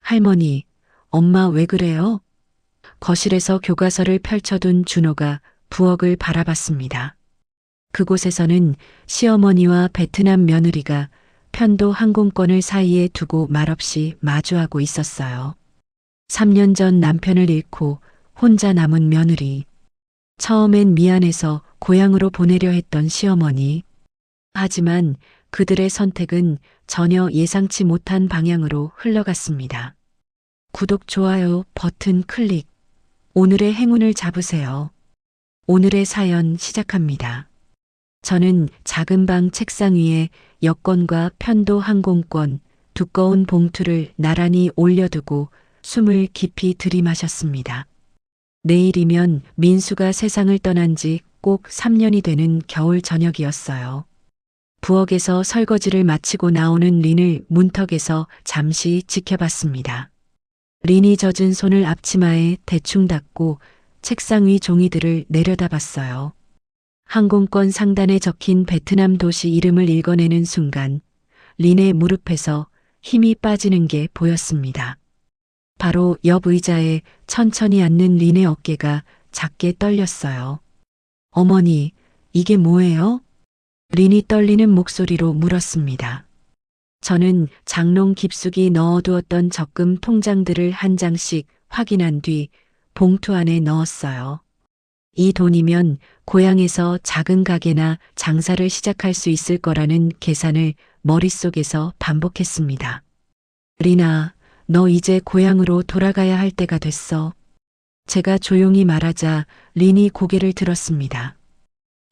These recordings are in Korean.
할머니, 엄마 왜 그래요? 거실에서 교과서를 펼쳐둔 준호가 부엌을 바라봤습니다. 그곳에서는 시어머니와 베트남 며느리가 편도 항공권을 사이에 두고 말없이 마주하고 있었어요. 3년 전 남편을 잃고 혼자 남은 며느리. 처음엔 미안해서 고향으로 보내려 했던 시어머니. 하지만 그들의 선택은 전혀 예상치 못한 방향으로 흘러갔습니다. 구독, 좋아요 버튼 클릭. 오늘의 행운을 잡으세요. 오늘의 사연 시작합니다. 저는 작은 방 책상 위에 여권과 편도 항공권, 두꺼운 봉투를 나란히 올려두고 숨을 깊이 들이마셨습니다. 내일이면 민수가 세상을 떠난 지 꼭 3년이 되는 겨울 저녁이었어요. 부엌에서 설거지를 마치고 나오는 린을 문턱에서 잠시 지켜봤습니다. 린이 젖은 손을 앞치마에 대충 닦고 책상 위 종이들을 내려다봤어요. 항공권 상단에 적힌 베트남 도시 이름을 읽어내는 순간 린의 무릎에서 힘이 빠지는 게 보였습니다. 바로 옆 의자에 천천히 앉는 린의 어깨가 작게 떨렸어요. 어머니, 이게 뭐예요? 린이 떨리는 목소리로 물었습니다. 저는 장롱 깊숙이 넣어두었던 적금 통장들을 한 장씩 확인한 뒤 봉투 안에 넣었어요. 이 돈이면 고향에서 작은 가게나 장사를 시작할 수 있을 거라는 계산을 머릿속에서 반복했습니다. 린아, 너 이제 고향으로 돌아가야 할 때가 됐어. 제가 조용히 말하자 린이 고개를 들었습니다.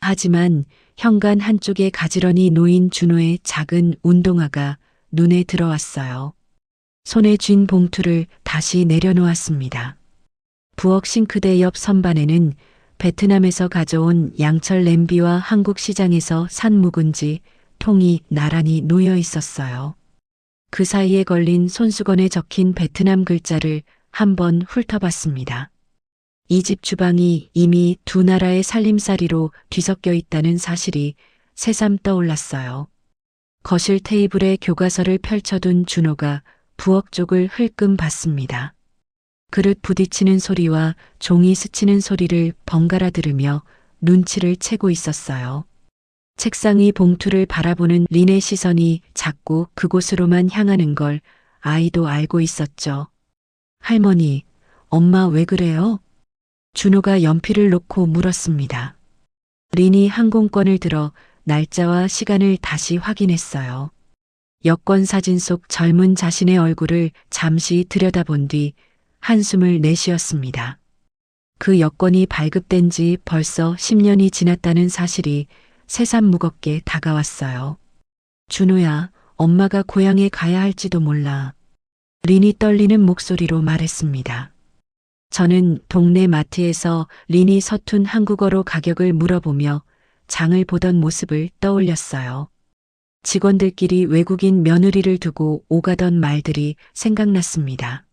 하지만 현관 한쪽에 가지런히 놓인 준호의 작은 운동화가 눈에 들어왔어요. 손에 쥔 봉투를 다시 내려놓았습니다. 부엌 싱크대 옆 선반에는 베트남에서 가져온 양철 냄비와 한국 시장에서 산 묵은지 통이 나란히 놓여 있었어요. 그 사이에 걸린 손수건에 적힌 베트남 글자를 한번 훑어봤습니다. 이 집 주방이 이미 두 나라의 살림살이로 뒤섞여 있다는 사실이 새삼 떠올랐어요. 거실 테이블에 교과서를 펼쳐둔 준호가 부엌 쪽을 흘끔 봤습니다. 그릇 부딪히는 소리와 종이 스치는 소리를 번갈아 들으며 눈치를 채고 있었어요. 책상 위 봉투를 바라보는 린의 시선이 자꾸 그곳으로만 향하는 걸 아이도 알고 있었죠. 할머니, 엄마 왜 그래요? 준호가 연필을 놓고 물었습니다. 린이 항공권을 들어 날짜와 시간을 다시 확인했어요. 여권 사진 속 젊은 자신의 얼굴을 잠시 들여다본 뒤 한숨을 내쉬었습니다. 그 여권이 발급된 지 벌써 10년이 지났다는 사실이 새삼 무겁게 다가왔어요. 준호야, 엄마가 고향에 가야 할지도 몰라. 린이 떨리는 목소리로 말했습니다. 저는 동네 마트에서 린이 서툰 한국어로 가격을 물어보며 장을 보던 모습을 떠올렸어요. 직원들끼리 외국인 며느리를 두고 오가던 말들이 생각났습니다.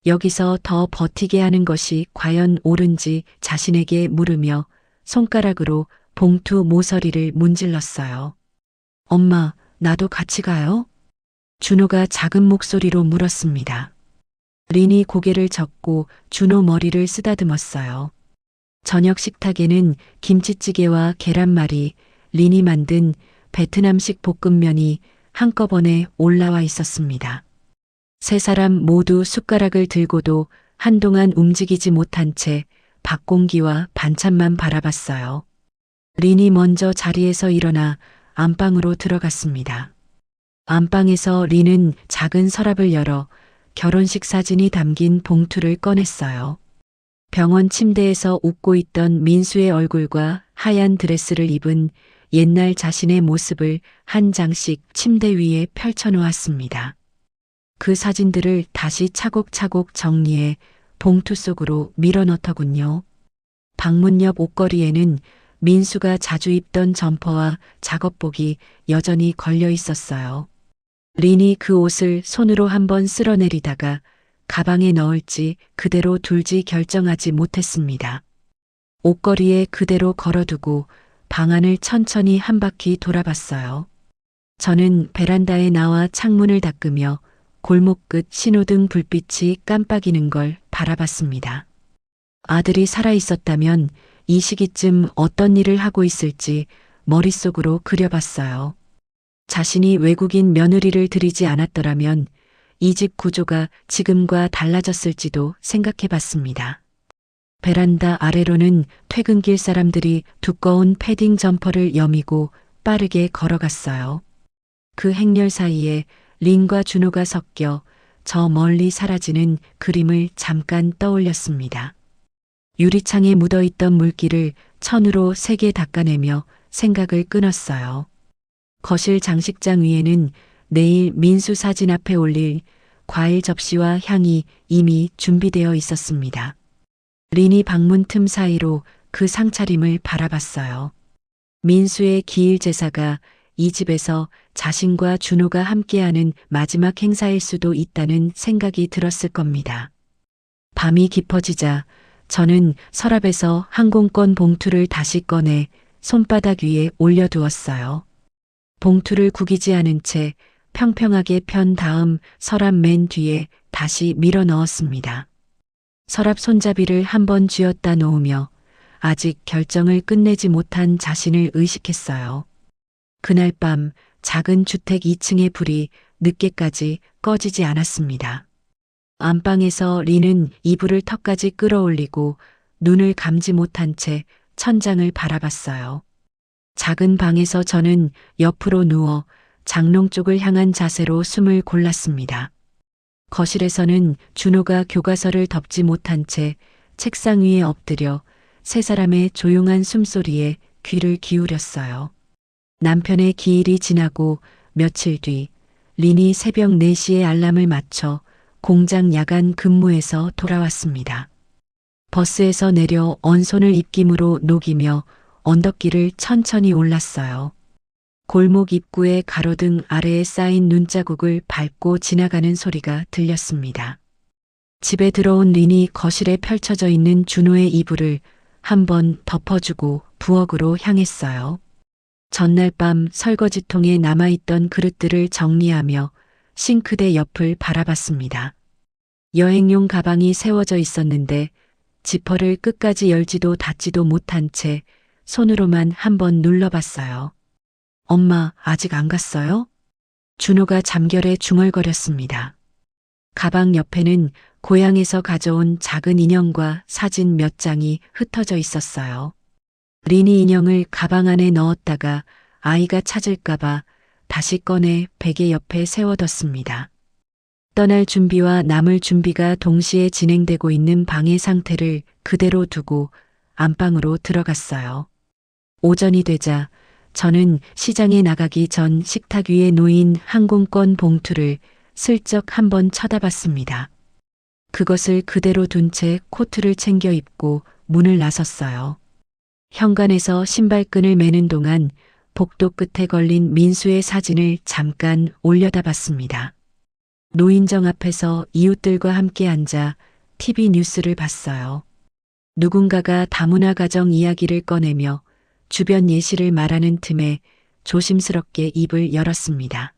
여기서 더 버티게 하는 것이 과연 옳은지 자신에게 물으며 손가락으로 봉투 모서리를 문질렀어요. 엄마, 나도 같이 가요? 준호가 작은 목소리로 물었습니다. 린이 고개를 젓고 준호 머리를 쓰다듬었어요. 저녁 식탁에는 김치찌개와 계란말이, 린이 만든 베트남식 볶음면이 한꺼번에 올라와 있었습니다. 세 사람 모두 숟가락을 들고도 한동안 움직이지 못한 채 밥공기와 반찬만 바라봤어요. 린이 먼저 자리에서 일어나 안방으로 들어갔습니다. 안방에서 린은 작은 서랍을 열어 결혼식 사진이 담긴 봉투를 꺼냈어요. 병원 침대에서 웃고 있던 민수의 얼굴과 하얀 드레스를 입은 옛날 자신의 모습을 한 장씩 침대 위에 펼쳐놓았습니다. 그 사진들을 다시 차곡차곡 정리해 봉투 속으로 밀어넣더군요. 방문 옆 옷걸이에는 민수가 자주 입던 점퍼와 작업복이 여전히 걸려 있었어요. 린이 그 옷을 손으로 한번 쓸어내리다가 가방에 넣을지 그대로 둘지 결정하지 못했습니다. 옷걸이에 그대로 걸어두고 방 안을 천천히 한 바퀴 돌아봤어요. 저는 베란다에 나와 창문을 닦으며 골목 끝 신호등 불빛이 깜빡이는 걸 바라봤습니다. 아들이 살아 있었다면 이 시기쯤 어떤 일을 하고 있을지 머릿속으로 그려봤어요. 자신이 외국인 며느리를 들이지 않았더라면 이 집 구조가 지금과 달라졌을지도 생각해봤습니다. 베란다 아래로는 퇴근길 사람들이 두꺼운 패딩 점퍼를 여미고 빠르게 걸어갔어요. 그 행렬 사이에 린과 준호가 섞여 저 멀리 사라지는 그림을 잠깐 떠올렸습니다. 유리창에 묻어있던 물기를 천으로 세게 닦아내며 생각을 끊었어요. 거실 장식장 위에는 내일 민수 사진 앞에 올릴 과일 접시와 향이 이미 준비되어 있었습니다. 린이 방문 틈 사이로 그 상차림을 바라봤어요. 민수의 기일 제사가 이 집에서 자신과 준호가 함께하는 마지막 행사일 수도 있다는 생각이 들었을 겁니다. 밤이 깊어지자 저는 서랍에서 항공권 봉투를 다시 꺼내 손바닥 위에 올려두었어요. 봉투를 구기지 않은 채 평평하게 편 다음 서랍 맨 뒤에 다시 밀어 넣었습니다. 서랍 손잡이를 한번 쥐었다 놓으며 아직 결정을 끝내지 못한 자신을 의식했어요. 그날 밤 작은 주택 2층의 불이 늦게까지 꺼지지 않았습니다. 안방에서 린은 이불을 턱까지 끌어올리고 눈을 감지 못한 채 천장을 바라봤어요. 작은 방에서 저는 옆으로 누워 장롱 쪽을 향한 자세로 숨을 골랐습니다. 거실에서는 준호가 교과서를 덮지 못한 채 책상 위에 엎드려 세 사람의 조용한 숨소리에 귀를 기울였어요. 남편의 기일이 지나고 며칠 뒤 린이 새벽 4시에 알람을 맞춰 공장 야간 근무에서 돌아왔습니다. 버스에서 내려 언손을 입김으로 녹이며 언덕길을 천천히 올랐어요. 골목 입구의 가로등 아래에 쌓인 눈자국을 밟고 지나가는 소리가 들렸습니다. 집에 들어온 린이 거실에 펼쳐져 있는 준호의 이불을 한번 덮어주고 부엌으로 향했어요. 전날 밤 설거지통에 남아있던 그릇들을 정리하며 싱크대 옆을 바라봤습니다. 여행용 가방이 세워져 있었는데 지퍼를 끝까지 열지도 닫지도 못한 채 손으로만 한번 눌러봤어요. 엄마, 아직 안 갔어요? 준호가 잠결에 중얼거렸습니다. 가방 옆에는 고향에서 가져온 작은 인형과 사진 몇 장이 흩어져 있었어요. 린이 인형을 가방 안에 넣었다가 아이가 찾을까봐 다시 꺼내 베개 옆에 세워뒀습니다. 떠날 준비와 남을 준비가 동시에 진행되고 있는 방의 상태를 그대로 두고 안방으로 들어갔어요. 오전이 되자 저는 시장에 나가기 전 식탁 위에 놓인 항공권 봉투를 슬쩍 한번 쳐다봤습니다. 그것을 그대로 둔 채 코트를 챙겨 입고 문을 나섰어요. 현관에서 신발끈을 매는 동안 복도 끝에 걸린 민수의 사진을 잠깐 올려다 봤습니다. 노인정 앞에서 이웃들과 함께 앉아 TV 뉴스를 봤어요. 누군가가 다문화 가정 이야기를 꺼내며 주변 예시를 말하는 틈에 조심스럽게 입을 열었습니다.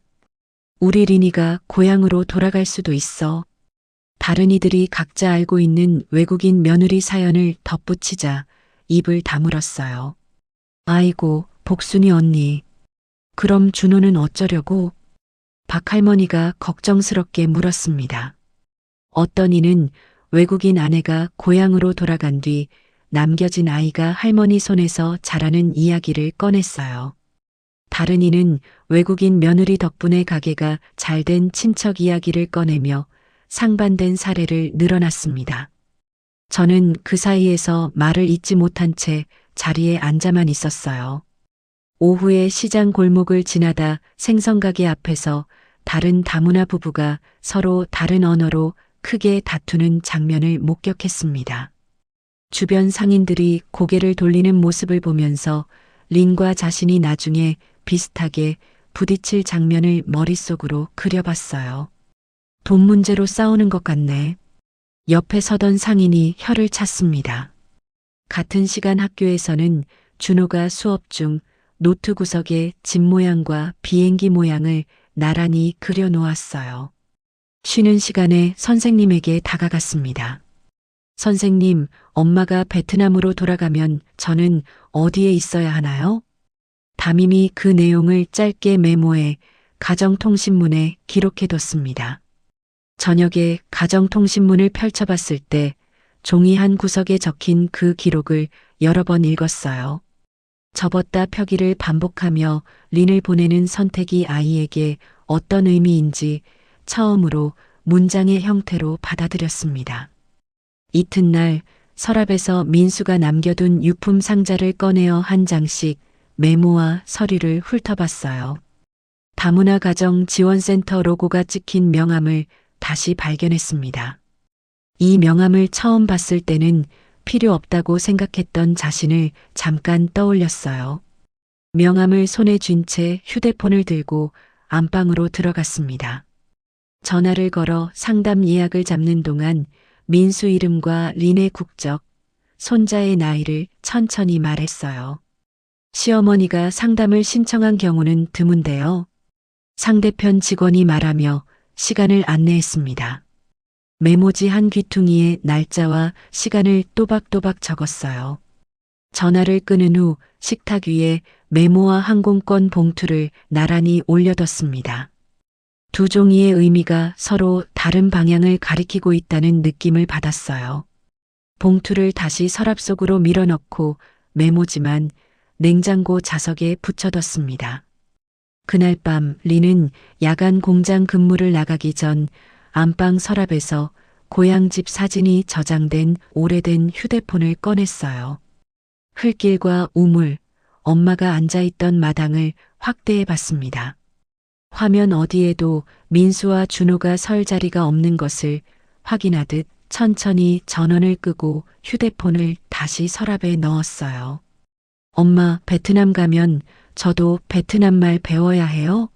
우리 린이가 고향으로 돌아갈 수도 있어. 다른 이들이 각자 알고 있는 외국인 며느리 사연을 덧붙이자 입을 다물었어요. 아이고, 복순이 언니. 그럼 준호는 어쩌려고? 박할머니가 걱정스럽게 물었습니다. 어떤 이는 외국인 아내가 고향으로 돌아간 뒤 남겨진 아이가 할머니 손에서 자라는 이야기를 꺼냈어요. 다른 이는 외국인 며느리 덕분에 가게가 잘된 친척 이야기를 꺼내며 상반된 사례를 늘어놨습니다. 저는 그 사이에서 말을 잇지 못한 채 자리에 앉아만 있었어요. 오후에 시장 골목을 지나다 생선가게 앞에서 다른 다문화 부부가 서로 다른 언어로 크게 다투는 장면을 목격했습니다. 주변 상인들이 고개를 돌리는 모습을 보면서 린과 자신이 나중에 비슷하게 부딪힐 장면을 머릿속으로 그려봤어요. 돈 문제로 싸우는 것 같네. 옆에 서던 상인이 혀를 찼습니다. 같은 시간 학교에서는 준호가 수업 중 노트 구석에 집 모양과 비행기 모양을 나란히 그려놓았어요. 쉬는 시간에 선생님에게 다가갔습니다. 선생님, 엄마가 베트남으로 돌아가면 저는 어디에 있어야 하나요? 담임이 그 내용을 짧게 메모해 가정통신문에 기록해뒀습니다. 저녁에 가정통신문을 펼쳐봤을 때 종이 한 구석에 적힌 그 기록을 여러 번 읽었어요. 접었다 펴기를 반복하며 린을 보내는 선택이 아이에게 어떤 의미인지 처음으로 문장의 형태로 받아들였습니다. 이튿날 서랍에서 민수가 남겨둔 유품 상자를 꺼내어 한 장씩 메모와 서류를 훑어봤어요. 다문화 가정 지원센터 로고가 찍힌 명함을 다시 발견했습니다. 이 명함을 처음 봤을 때는 필요 없다고 생각했던 자신을 잠깐 떠올렸어요. 명함을 손에 쥔 채 휴대폰을 들고 안방으로 들어갔습니다. 전화를 걸어 상담 예약을 잡는 동안 민수 이름과 린의 국적, 손자의 나이를 천천히 말했어요. 시어머니가 상담을 신청한 경우는 드문데요. 상대편 직원이 말하며 시간을 안내했습니다. 메모지 한 귀퉁이에 날짜와 시간을 또박또박 적었어요. 전화를 끊은 후 식탁 위에 메모와 항공권 봉투를 나란히 올려뒀습니다. 두 종이의 의미가 서로 다른 방향을 가리키고 있다는 느낌을 받았어요. 봉투를 다시 서랍 속으로 밀어넣고 메모지만 냉장고 자석에 붙여뒀습니다. 그날 밤 린은 야간 공장 근무를 나가기 전 안방 서랍에서 고향집 사진이 저장된 오래된 휴대폰을 꺼냈어요. 흘길과 우물, 엄마가 앉아있던 마당을 확대해 봤습니다. 화면 어디에도 민수와 준호가 설 자리가 없는 것을 확인하듯 천천히 전원을 끄고 휴대폰을 다시 서랍에 넣었어요. 엄마, 베트남 가면 저도 베트남 말 배워야 해요?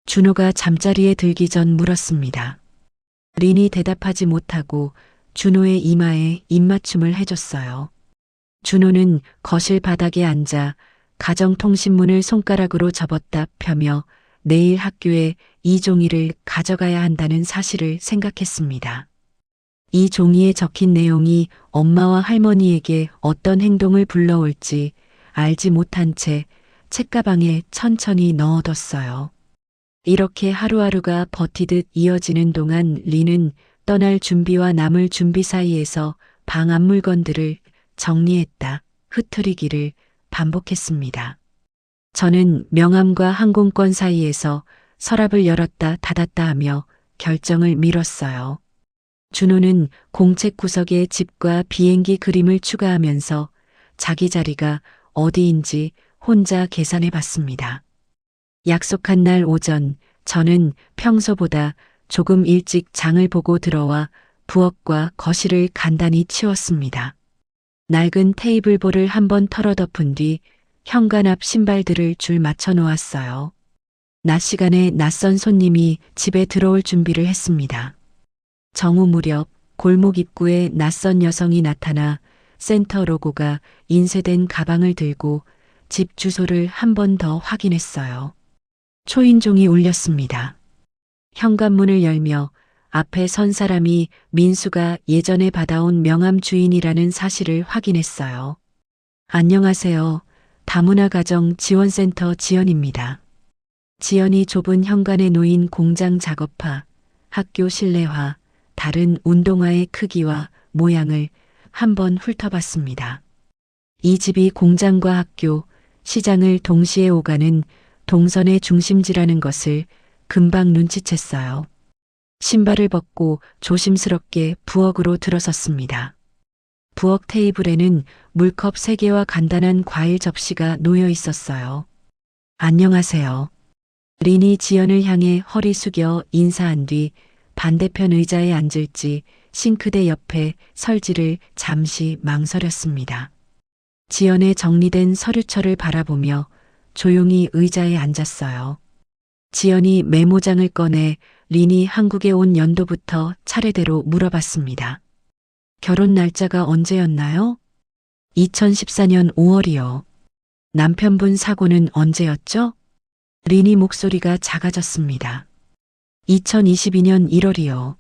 준호가 잠자리에 들기 전 물었습니다. 린이 대답하지 못하고 준호의 이마에 입맞춤을 해줬어요. 준호는 거실 바닥에 앉아 가정통신문을 손가락으로 접었다 펴며 내일 학교에 이 종이를 가져가야 한다는 사실을 생각했습니다. 이 종이에 적힌 내용이 엄마와 할머니에게 어떤 행동을 불러올지 알지 못한 채 책가방에 천천히 넣어뒀어요. 이렇게 하루하루가 버티듯 이어지는 동안 린은 떠날 준비와 남을 준비 사이에서 방 앞 물건들을 정리했다, 흐트리기를 반복했습니다. 저는 명함과 항공권 사이에서 서랍을 열었다 닫았다 하며 결정을 미뤘어요. 준호는 공책 구석에 집과 비행기 그림을 추가하면서 자기 자리가 어디인지 혼자 계산해 봤습니다. 약속한 날 오전 저는 평소보다 조금 일찍 장을 보고 들어와 부엌과 거실을 간단히 치웠습니다. 낡은 테이블볼을 한번 털어 덮은 뒤 현관 앞 신발들을 줄 맞춰 놓았어요. 낮 시간에 낯선 손님이 집에 들어올 준비를 했습니다. 정오 무렵 골목 입구에 낯선 여성이 나타나 센터 로고가 인쇄된 가방을 들고 집 주소를 한 번 더 확인했어요. 초인종이 울렸습니다. 현관문을 열며 앞에 선 사람이 민수가 예전에 받아온 명함 주인이라는 사실을 확인했어요. 안녕하세요. 다문화 가정 지원센터 지연입니다. 지연이 좁은 현관에 놓인 공장 작업화, 학교 실내화, 다른 운동화의 크기와 모양을 한번 훑어봤습니다. 이 집이 공장과 학교, 시장을 동시에 오가는 동선의 중심지라는 것을 금방 눈치챘어요. 신발을 벗고 조심스럽게 부엌으로 들어섰습니다. 부엌 테이블에는 물컵 3개와 간단한 과일 접시가 놓여 있었어요. 안녕하세요. 린이 지연을 향해 허리 숙여 인사한 뒤 반대편 의자에 앉을지 싱크대 옆에 설지를 잠시 망설였습니다. 지연의 정리된 서류철을 바라보며 조용히 의자에 앉았어요. 지연이 메모장을 꺼내 린이 한국에 온 연도부터 차례대로 물어봤습니다. 결혼 날짜가 언제였나요? 2014년 5월이요. 남편분 사고는 언제였죠? 린이 목소리가 작아졌습니다. 2022년 1월이요.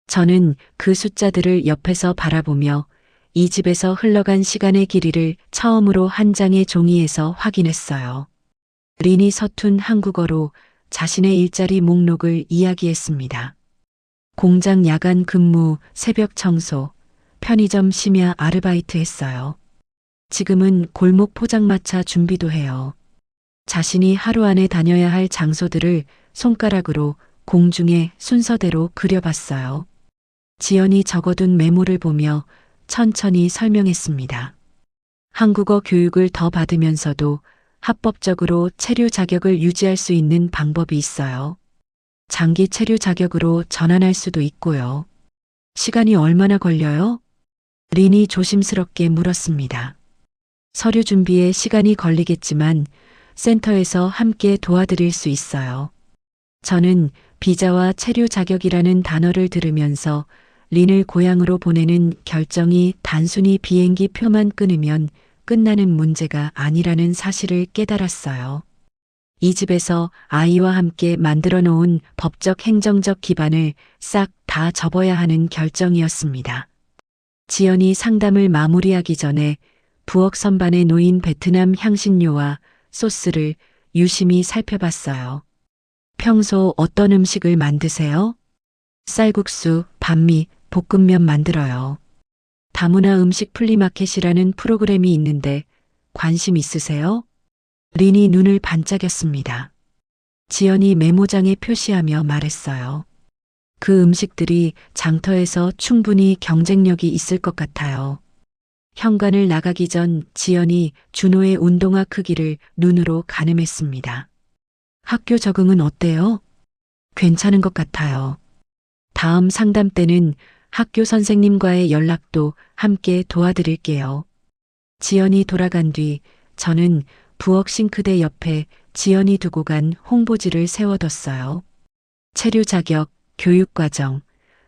저는 그 숫자들을 옆에서 바라보며 이 집에서 흘러간 시간의 길이를 처음으로 한 장의 종이에서 확인했어요. 린이 서툰 한국어로 자신의 일자리 목록을 이야기했습니다. 공장 야간 근무, 새벽 청소, 편의점 심야 아르바이트 했어요. 지금은 골목 포장마차 준비도 해요. 자신이 하루 안에 다녀야 할 장소들을 손가락으로 공중에 순서대로 그려봤어요. 지연이 적어둔 메모를 보며 천천히 설명했습니다. 한국어 교육을 더 받으면서도 합법적으로 체류 자격을 유지할 수 있는 방법이 있어요. 장기 체류 자격으로 전환할 수도 있고요. 시간이 얼마나 걸려요? 린이 조심스럽게 물었습니다. 서류 준비에 시간이 걸리겠지만 센터에서 함께 도와드릴 수 있어요. 저는 비자와 체류 자격이라는 단어를 들으면서 린을 고향으로 보내는 결정이 단순히 비행기 표만 끊으면 끝나는 문제가 아니라는 사실을 깨달았어요. 이 집에서 아이와 함께 만들어 놓은 법적 행정적 기반을 싹 다 접어야 하는 결정이었습니다. 지연이 상담을 마무리하기 전에 부엌 선반에 놓인 베트남 향신료와 소스를 유심히 살펴봤어요. 평소 어떤 음식을 만드세요? 쌀국수, 반미, 볶음면 만들어요. 다문화 음식 플리마켓이라는 프로그램이 있는데 관심 있으세요? 린이 눈을 반짝였습니다. 지연이 메모장에 표시하며 말했어요. 그 음식들이 장터에서 충분히 경쟁력이 있을 것 같아요. 현관을 나가기 전 지연이 준호의 운동화 크기를 눈으로 가늠했습니다. 학교 적응은 어때요? 괜찮은 것 같아요. 다음 상담 때는 학교 선생님과의 연락도 함께 도와드릴게요. 지연이 돌아간 뒤 저는 부엌 싱크대 옆에 지연이 두고 간 홍보지를 세워뒀어요. 체류 자격, 교육과정,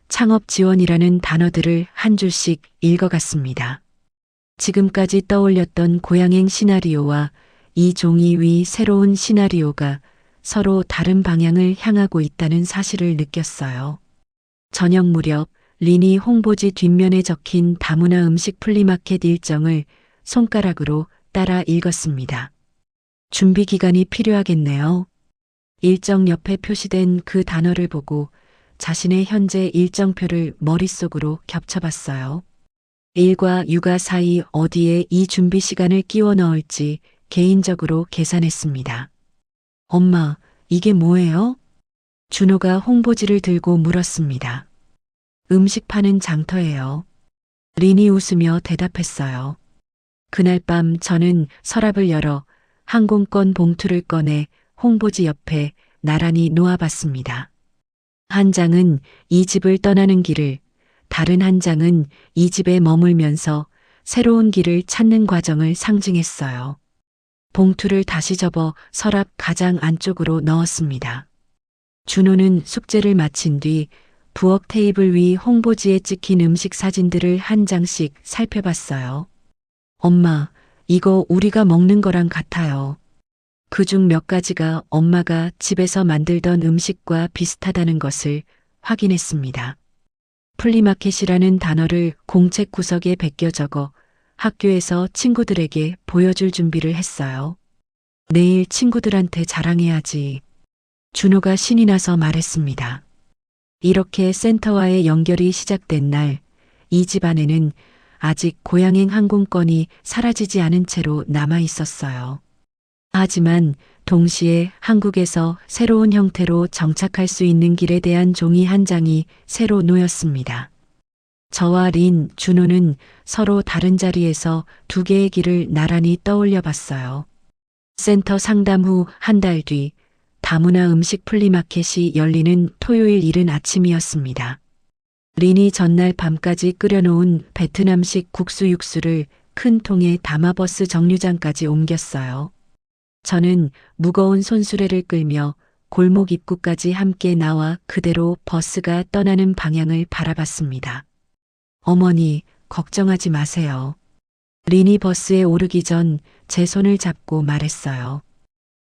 창업 지원이라는 단어들을 한 줄씩 읽어갔습니다. 지금까지 떠올렸던 고양행 시나리오와 이 종이 위 새로운 시나리오가 서로 다른 방향을 향하고 있다는 사실을 느꼈어요. 저녁 무렵 린이 홍보지 뒷면에 적힌 다문화 음식 플리마켓 일정을 손가락으로 따라 읽었습니다. 준비 기간이 필요하겠네요. 일정 옆에 표시된 그 단어를 보고 자신의 현재 일정표를 머릿속으로 겹쳐봤어요. 일과 육아 사이 어디에 이 준비 시간을 끼워 넣을지 개인적으로 계산했습니다. 엄마, 이게 뭐예요? 준호가 홍보지를 들고 물었습니다. 음식 파는 장터예요. 린이 웃으며 대답했어요. 그날 밤 저는 서랍을 열어 항공권 봉투를 꺼내 홍보지 옆에 나란히 놓아봤습니다. 한 장은 이 집을 떠나는 길을, 다른 한 장은 이 집에 머물면서 새로운 길을 찾는 과정을 상징했어요. 봉투를 다시 접어 서랍 가장 안쪽으로 넣었습니다. 준호는 숙제를 마친 뒤 부엌 테이블 위 홍보지에 찍힌 음식 사진들을 한 장씩 살펴봤어요. 엄마, 이거 우리가 먹는 거랑 같아요. 그중 몇 가지가 엄마가 집에서 만들던 음식과 비슷하다는 것을 확인했습니다. 플리마켓이라는 단어를 공책 구석에 베껴 적어 학교에서 친구들에게 보여줄 준비를 했어요. 내일 친구들한테 자랑해야지. 준호가 신이 나서 말했습니다. 이렇게 센터와의 연결이 시작된 날, 이 집안에는 아직 고양행 항공권이 사라지지 않은 채로 남아 있었어요. 하지만 동시에 한국에서 새로운 형태로 정착할 수 있는 길에 대한 종이 한 장이 새로 놓였습니다. 저와 린, 준호는 서로 다른 자리에서 두 개의 길을 나란히 떠올려 봤어요. 센터 상담 후 한 달 뒤 다문화 음식 플리마켓이 열리는 토요일 이른 아침이었습니다. 린이 전날 밤까지 끓여놓은 베트남식 국수 육수를 큰 통에 담아 버스 정류장까지 옮겼어요. 저는 무거운 손수레를 끌며 골목 입구까지 함께 나와 그대로 버스가 떠나는 방향을 바라봤습니다. 어머니, 걱정하지 마세요. 린이 버스에 오르기 전 제 손을 잡고 말했어요.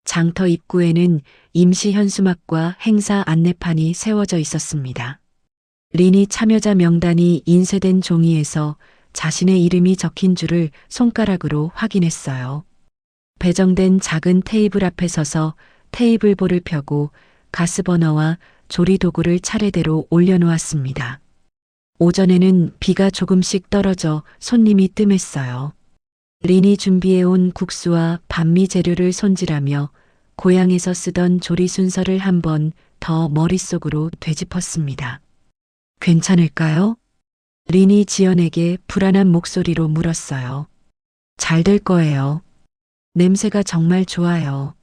장터 입구에는 임시 현수막과 행사 안내판이 세워져 있었습니다. 린이 참여자 명단이 인쇄된 종이에서 자신의 이름이 적힌 줄을 손가락으로 확인했어요. 배정된 작은 테이블 앞에 서서 테이블볼을 펴고 가스버너와 조리도구를 차례대로 올려놓았습니다. 오전에는 비가 조금씩 떨어져 손님이 뜸했어요. 린이 준비해온 국수와 반미 재료를 손질하며 고향에서 쓰던 조리 순서를 한 번 더 머릿속으로 되짚었습니다. 괜찮을까요? 린이 지연에게 불안한 목소리로 물었어요. 잘 될 거예요. 냄새가 정말 좋아요.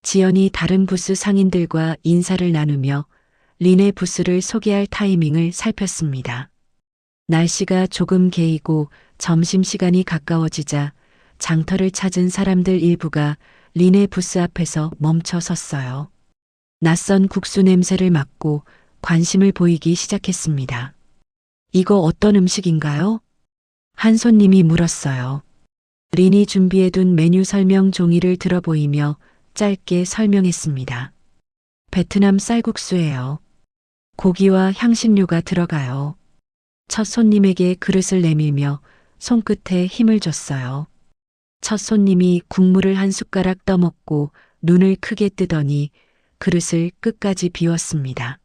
지연이 다른 부스 상인들과 인사를 나누며 린의 부스를 소개할 타이밍을 살폈습니다. 날씨가 조금 개이고 점심시간이 가까워지자 장터를 찾은 사람들 일부가 린의 부스 앞에서 멈춰 섰어요. 낯선 국수 냄새를 맡고 관심을 보이기 시작했습니다. 이거 어떤 음식인가요? 한 손님이 물었어요. 린이 준비해둔 메뉴 설명 종이를 들어보이며 짧게 설명했습니다. 베트남 쌀국수예요. 고기와 향신료가 들어가요. 첫 손님에게 그릇을 내밀며 손끝에 힘을 줬어요. 첫 손님이 국물을 한 숟가락 떠먹고 눈을 크게 뜨더니 그릇을 끝까지 비웠습니다.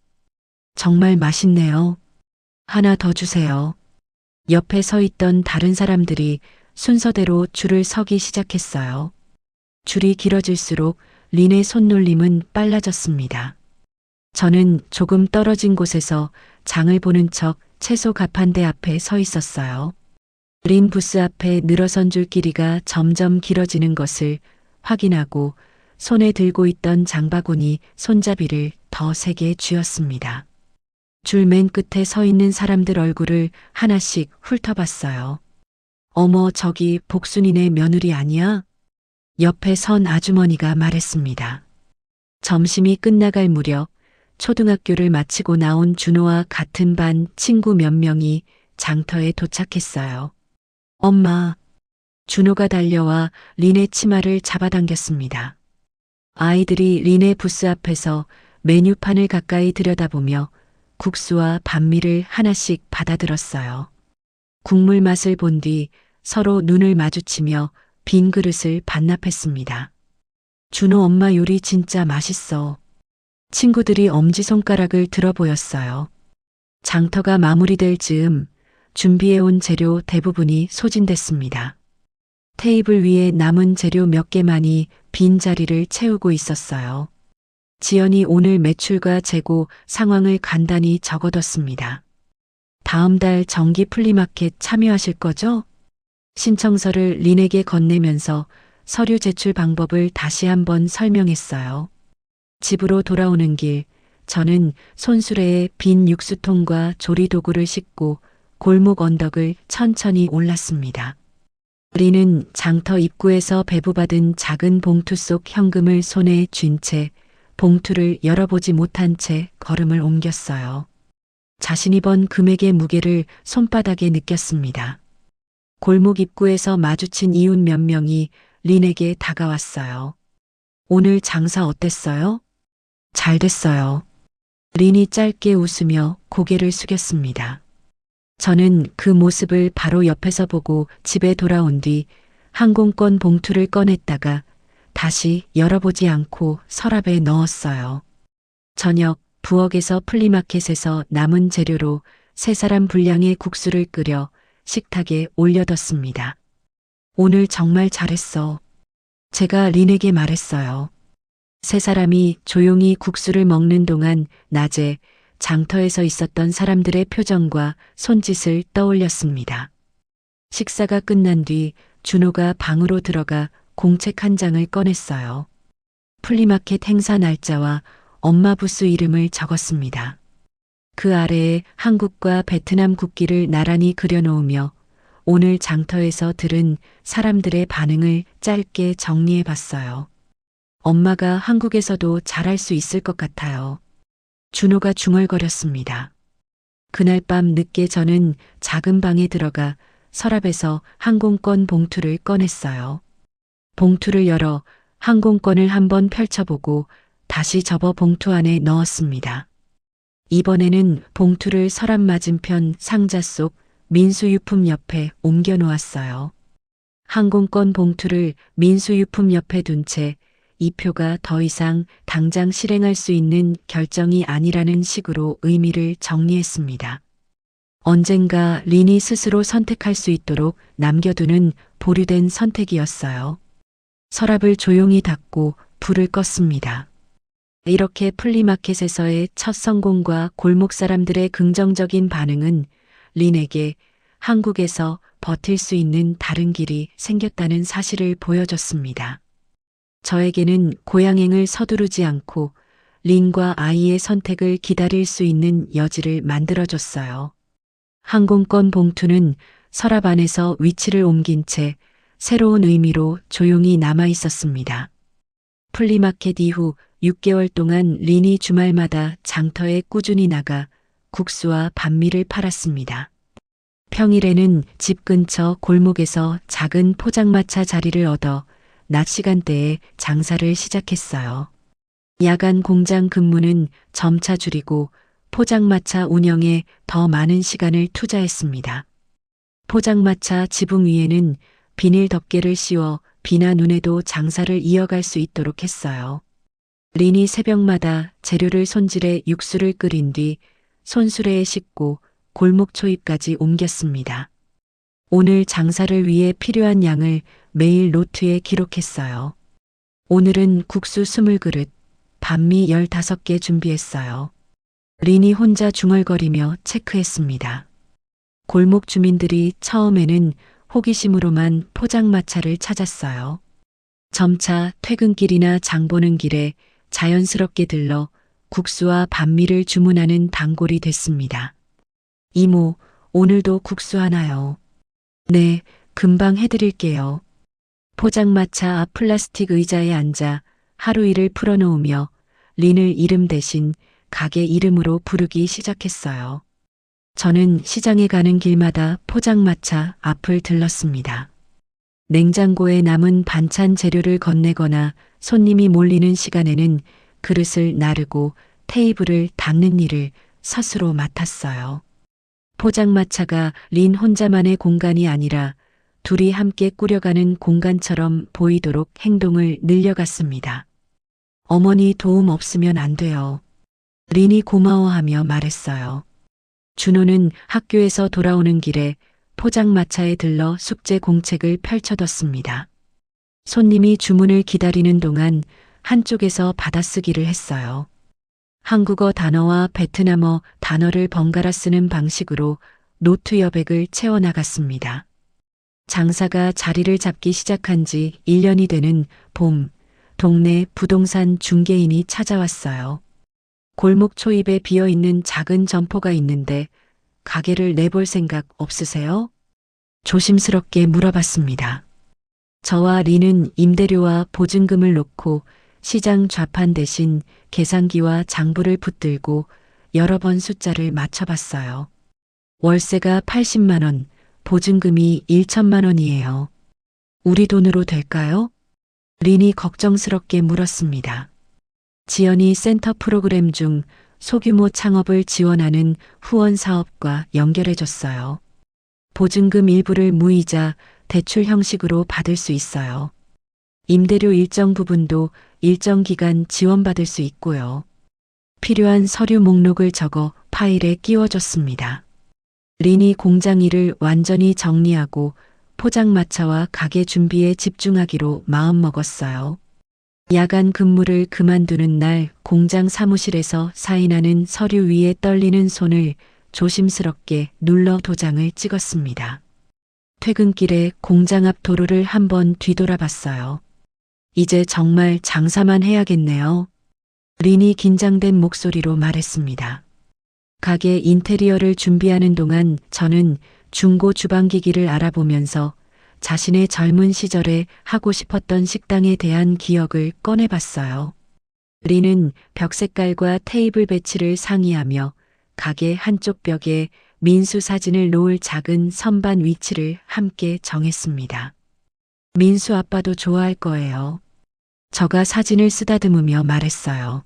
정말 맛있네요. 하나 더 주세요. 옆에 서 있던 다른 사람들이 순서대로 줄을 서기 시작했어요. 줄이 길어질수록 린의 손놀림은 빨라졌습니다. 저는 조금 떨어진 곳에서 장을 보는 척 채소 가판대 앞에 서 있었어요. 린 부스 앞에 늘어선 줄 길이가 점점 길어지는 것을 확인하고 손에 들고 있던 장바구니 손잡이를 더 세게 쥐었습니다. 줄 맨 끝에 서 있는 사람들 얼굴을 하나씩 훑어봤어요. 어머, 저기 복순이네 며느리 아니야? 옆에 선 아주머니가 말했습니다. 점심이 끝나갈 무렵 초등학교를 마치고 나온 준호와 같은 반 친구 몇 명이 장터에 도착했어요. 엄마. 준호가 달려와 린의 치마를 잡아당겼습니다. 아이들이 린의 부스 앞에서 메뉴판을 가까이 들여다보며 국수와 반미를 하나씩 받아들었어요. 국물 맛을 본 뒤 서로 눈을 마주치며 빈 그릇을 반납했습니다. 준호 엄마 요리 진짜 맛있어. 친구들이 엄지손가락을 들어 보였어요. 장터가 마무리될 즈음 준비해온 재료 대부분이 소진됐습니다. 테이블 위에 남은 재료 몇 개만이 빈 자리를 채우고 있었어요. 지연이 오늘 매출과 재고 상황을 간단히 적어뒀습니다. 다음 달 정기 플리마켓 참여하실 거죠? 신청서를 린에게 건네면서 서류 제출 방법을 다시 한번 설명했어요. 집으로 돌아오는 길, 저는 손수레에 빈 육수통과 조리도구를 싣고 골목 언덕을 천천히 올랐습니다. 린은 장터 입구에서 배부받은 작은 봉투 속 현금을 손에 쥔 채 봉투를 열어보지 못한 채 걸음을 옮겼어요. 자신이 번 금액의 무게를 손바닥에 느꼈습니다. 골목 입구에서 마주친 이웃 몇 명이 린에게 다가왔어요. 오늘 장사 어땠어요? 잘 됐어요. 린이 짧게 웃으며 고개를 숙였습니다. 저는 그 모습을 바로 옆에서 보고 집에 돌아온 뒤 항공권 봉투를 꺼냈다가 다시 열어보지 않고 서랍에 넣었어요. 저녁 부엌에서 플리마켓에서 남은 재료로 3사람 분량의 국수를 끓여 식탁에 올려뒀습니다. 오늘 정말 잘했어. 제가 린에게 말했어요. 3사람이 조용히 국수를 먹는 동안 낮에 장터에서 있었던 사람들의 표정과 손짓을 떠올렸습니다. 식사가 끝난 뒤 준호가 방으로 들어가 공책 한 장을 꺼냈어요. 플리마켓 행사 날짜와 엄마 부스 이름을 적었습니다. 그 아래에 한국과 베트남 국기를 나란히 그려놓으며 오늘 장터에서 들은 사람들의 반응을 짧게 정리해 봤어요. 엄마가 한국에서도 잘할 수 있을 것 같아요. 준호가 중얼거렸습니다. 그날 밤 늦게 저는 작은 방에 들어가 서랍에서 항공권 봉투를 꺼냈어요. 봉투를 열어 항공권을 한번 펼쳐보고 다시 접어 봉투 안에 넣었습니다. 이번에는 봉투를 서랍 맞은편 상자 속 민수유품 옆에 옮겨 놓았어요. 항공권 봉투를 민수유품 옆에 둔 채 이 표가 더 이상 당장 실행할 수 있는 결정이 아니라는 식으로 의미를 정리했습니다. 언젠가 린이 스스로 선택할 수 있도록 남겨두는 보류된 선택이었어요. 서랍을 조용히 닫고 불을 껐습니다. 이렇게 플리마켓에서의 첫 성공과 골목 사람들의 긍정적인 반응은 린에게 한국에서 버틸 수 있는 다른 길이 생겼다는 사실을 보여줬습니다. 저에게는 고향행을 서두르지 않고 린과 아이의 선택을 기다릴 수 있는 여지를 만들어줬어요. 항공권 봉투는 서랍 안에서 위치를 옮긴 채 새로운 의미로 조용히 남아 있었습니다. 플리마켓 이후 6개월 동안 린이 주말마다 장터에 꾸준히 나가 국수와 반미를 팔았습니다. 평일에는 집 근처 골목에서 작은 포장마차 자리를 얻어 낮 시간대에 장사를 시작했어요. 야간 공장 근무는 점차 줄이고 포장마차 운영에 더 많은 시간을 투자했습니다. 포장마차 지붕 위에는 비닐 덮개를 씌워 비나 눈에도 장사를 이어갈 수 있도록 했어요. 린이 새벽마다 재료를 손질해 육수를 끓인 뒤 손수레에 싣고 골목 초입까지 옮겼습니다. 오늘 장사를 위해 필요한 양을 매일 노트에 기록했어요. 오늘은 국수 20그릇, 반미 15개 준비했어요. 린이 혼자 중얼거리며 체크했습니다. 골목 주민들이 처음에는 호기심으로만 포장마차를 찾았어요. 점차 퇴근길이나 장 보는 길에 자연스럽게 들러 국수와 반미를 주문하는 단골이 됐습니다. 이모, 오늘도 국수 하나요? 네, 금방 해드릴게요. 포장마차 앞 플라스틱 의자에 앉아 하루 일을 풀어놓으며 린을 이름 대신 가게 이름으로 부르기 시작했어요. 저는 시장에 가는 길마다 포장마차 앞을 들렀습니다. 냉장고에 남은 반찬 재료를 건네거나 손님이 몰리는 시간에는 그릇을 나르고 테이블을 닦는 일을 스스로 맡았어요. 포장마차가 린 혼자만의 공간이 아니라 둘이 함께 꾸려가는 공간처럼 보이도록 행동을 늘려갔습니다. 어머니 도움 없으면 안 돼요. 린이 고마워하며 말했어요. 준호는 학교에서 돌아오는 길에 포장마차에 들러 숙제 공책을 펼쳐뒀습니다. 손님이 주문을 기다리는 동안 한쪽에서 받아쓰기를 했어요. 한국어 단어와 베트남어 단어를 번갈아 쓰는 방식으로 노트 여백을 채워나갔습니다. 장사가 자리를 잡기 시작한 지 1년이 되는 봄, 동네 부동산 중개인이 찾아왔어요. 골목 초입에 비어있는 작은 점포가 있는데 가게를 내볼 생각 없으세요? 조심스럽게 물어봤습니다. 저와 린은 임대료와 보증금을 놓고 시장 좌판 대신 계산기와 장부를 붙들고 여러 번 숫자를 맞춰봤어요. 월세가 80만 원, 보증금이 1천만 원이에요. 우리 돈으로 될까요? 린이 걱정스럽게 물었습니다. 지연이 센터 프로그램 중 소규모 창업을 지원하는 후원 사업과 연결해줬어요. 보증금 일부를 무이자 대출 형식으로 받을 수 있어요. 임대료 일정 부분도 일정 기간 지원받을 수 있고요. 필요한 서류 목록을 적어 파일에 끼워줬습니다. 린이 공장 일을 완전히 정리하고 포장마차와 가게 준비에 집중하기로 마음먹었어요. 야간 근무를 그만두는 날 공장 사무실에서 사인하는 서류 위에 떨리는 손을 조심스럽게 눌러 도장을 찍었습니다. 퇴근길에 공장 앞 도로를 한번 뒤돌아봤어요. 이제 정말 장사만 해야겠네요. 린이 긴장된 목소리로 말했습니다. 가게 인테리어를 준비하는 동안 저는 중고 주방기기를 알아보면서 자신의 젊은 시절에 하고 싶었던 식당에 대한 기억을 꺼내봤어요. 린은 벽 색깔과 테이블 배치를 상의하며 가게 한쪽 벽에 민수 사진을 놓을 작은 선반 위치를 함께 정했습니다. 민수 아빠도 좋아할 거예요. 저가 사진을 쓰다듬으며 말했어요.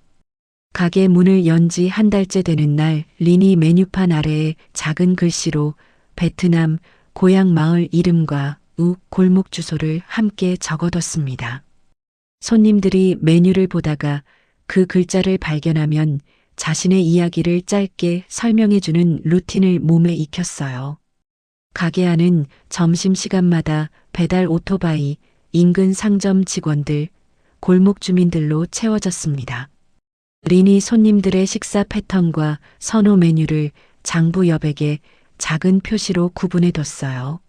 가게 문을 연 지 한 달째 되는 날 린이 메뉴판 아래에 작은 글씨로 베트남 고향 마을 이름과 골목 주소를 함께 적어뒀습니다. 손님들이 메뉴를 보다가 그 글자를 발견하면 자신의 이야기를 짧게 설명해주는 루틴을 몸에 익혔어요. 가게 안은 점심시간마다 배달 오토바이, 인근 상점 직원들, 골목 주민들로 채워졌습니다. 린이 손님들의 식사 패턴과 선호 메뉴를 장부 여백에 작은 표시로 구분해뒀어요.